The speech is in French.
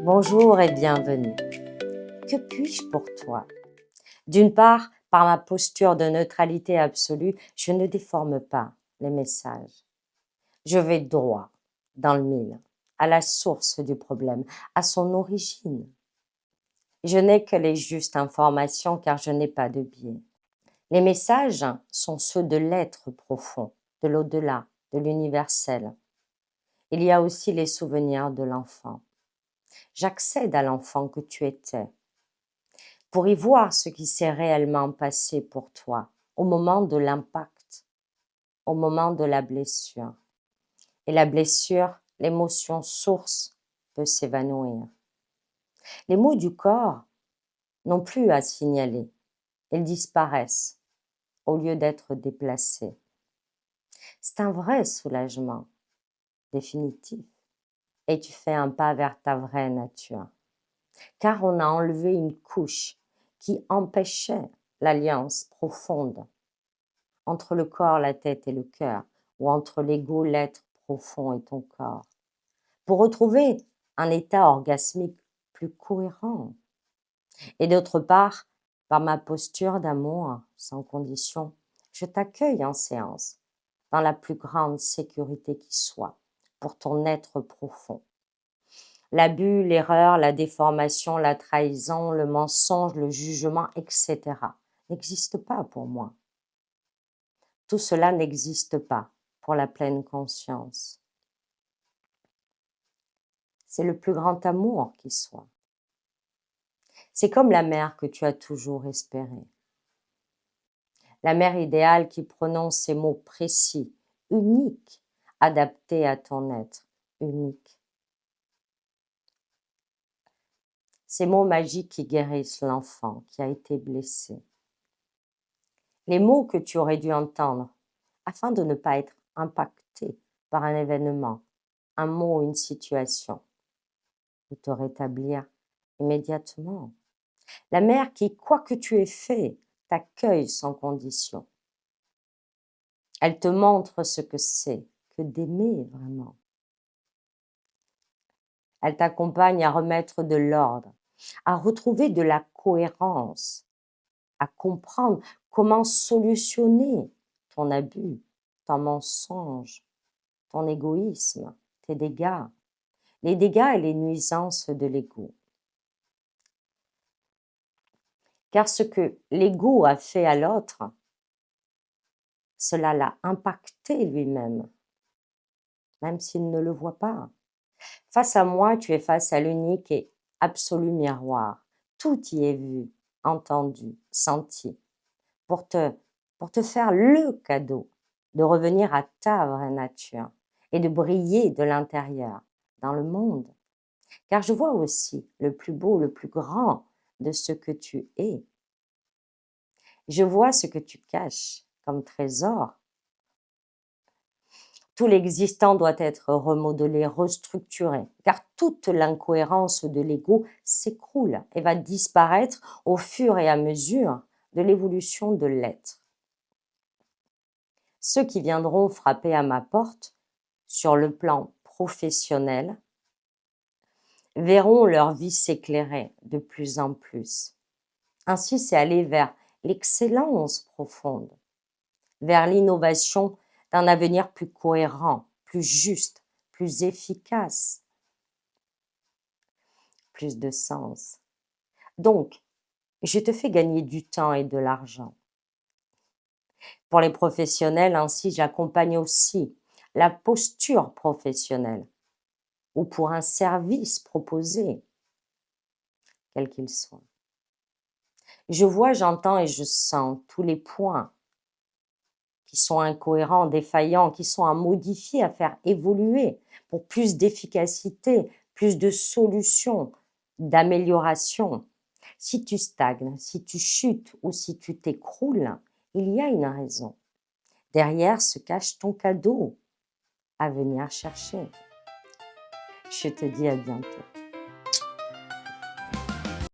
Bonjour et bienvenue. Que puis-je pour toi? D'une part, par ma posture de neutralité absolue, je ne déforme pas les messages. Je vais droit dans le mille, à la source du problème, à son origine. Je n'ai que les justes informations car je n'ai pas de biais. Les messages sont ceux de l'être profond, de l'au-delà, de l'universel. Il y a aussi les souvenirs de l'enfant. J'accède à l'enfant que tu étais pour y voir ce qui s'est réellement passé pour toi au moment de l'impact, au moment de la blessure. Et la blessure, l'émotion source peut s'évanouir. Les mots du corps n'ont plus à signaler, ils disparaissent au lieu d'être déplacés. C'est un vrai soulagement, définitif, et tu fais un pas vers ta vraie nature. Car on a enlevé une couche qui empêchait l'alliance profonde entre le corps, la tête et le cœur, ou entre l'ego, l'être profond et ton corps, pour retrouver un état orgasmique plus cohérent. Et d'autre part, par ma posture d'amour sans condition, je t'accueille en séance dans la plus grande sécurité qui soit pour ton être profond. L'abus, l'erreur, la déformation, la trahison, le mensonge, le jugement, etc. n'existent pas pour moi. Tout cela n'existe pas pour la pleine conscience. C'est le plus grand amour qui soit. C'est comme la mère que tu as toujours espérée. La mère idéale qui prononce ces mots précis, uniques, adaptés à ton être, unique. Ces mots magiques qui guérissent l'enfant qui a été blessé. Les mots que tu aurais dû entendre afin de ne pas être impacté par un événement, un mot ou une situation, de te rétablir immédiatement. La mère qui, quoi que tu aies fait, t'accueille sans condition. Elle te montre ce que c'est que d'aimer vraiment. Elle t'accompagne à remettre de l'ordre, à retrouver de la cohérence, à comprendre comment solutionner ton abus, ton mensonge, ton égoïsme, tes dégâts, les dégâts et les nuisances de l'ego. Car ce que l'ego a fait à l'autre, cela l'a impacté lui-même, même s'il ne le voit pas. Face à moi, tu es face à l'unique et absolu miroir. Tout y est vu, entendu, senti, pour te faire le cadeau de revenir à ta vraie nature et de briller de l'intérieur, dans le monde. Car je vois aussi le plus beau, le plus grand de ce que tu es. Je vois ce que tu caches comme trésor. Tout l'existant doit être remodelé, restructuré, car toute l'incohérence de l'ego s'écroule et va disparaître au fur et à mesure de l'évolution de l'être. Ceux qui viendront frapper à ma porte sur le plan professionnel verront leur vie s'éclairer de plus en plus. Ainsi, c'est aller vers l'excellence profonde, vers l'innovation d'un avenir plus cohérent, plus juste, plus efficace, plus de sens. Donc, je te fais gagner du temps et de l'argent. Pour les professionnels, ainsi, j'accompagne aussi la posture professionnelle ou pour un service proposé, quel qu'il soit. Je vois, j'entends et je sens tous les points qui sont incohérents, défaillants, qui sont à modifier, à faire évoluer pour plus d'efficacité, plus de solutions, d'amélioration. Si tu stagnes, si tu chutes ou si tu t'écroules, il y a une raison. Derrière se cache ton cadeau à venir chercher. Je te dis à bientôt.